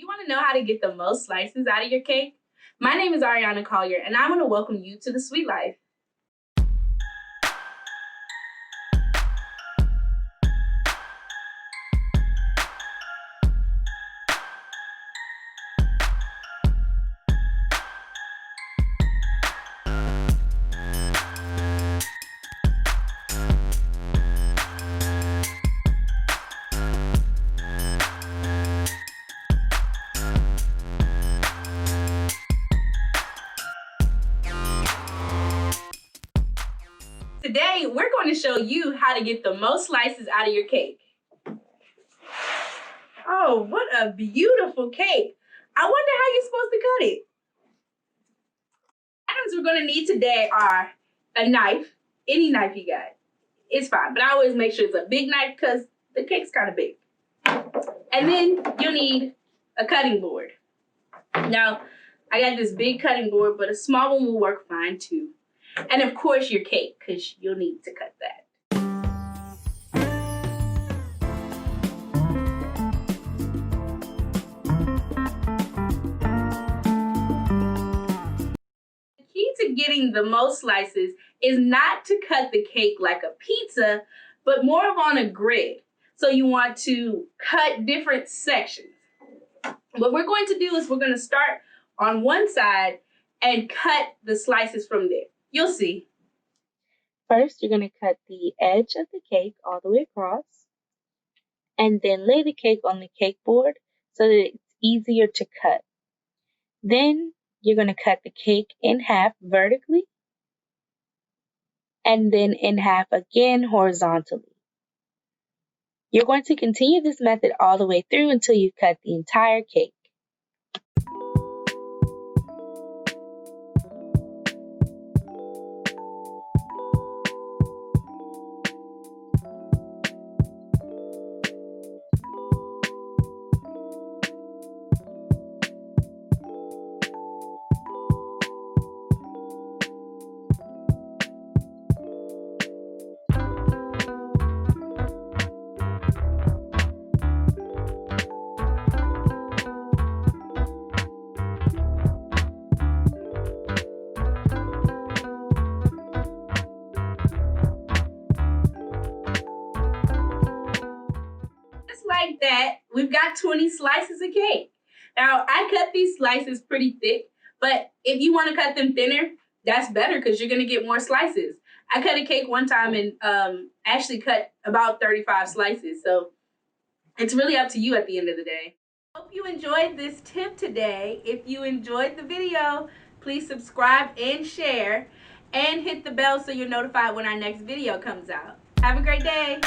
You want to know how to get the most slices out of your cake? My name is Ariana Collier, and I'm going to welcome you to the Sweet Life. Today, we're going to show you how to get the most slices out of your cake. Oh, what a beautiful cake. I wonder how you're supposed to cut it. Items we're going to need today are a knife, any knife you got. It's fine, but I always make sure it's a big knife because the cake's kind of big. And then you'll need a cutting board. Now, I got this big cutting board, but a small one will work fine too. And of course your cake, because you'll need to cut that. The key to getting the most slices is not to cut the cake like a pizza, but more of on a grid. So you want to cut different sections. What we're going to do is we're going to start on one side and cut the slices from there. You'll see. First, you're going to cut the edge of the cake all the way across, and then lay the cake on the cake board so that it's easier to cut. Then you're going to cut the cake in half vertically, and then in half again horizontally. You're going to continue this method all the way through until you cut the entire cake. Like that, we've got 20 slices of cake. Now, I cut these slices pretty thick, but if you want to cut them thinner, that's better because you're going to get more slices. I cut a cake one time and actually cut about 35 slices, so it's really up to you at the end of the day. Hope you enjoyed this tip today. If you enjoyed the video, please subscribe and share, and hit the bell so you're notified when our next video comes out. Have a great day.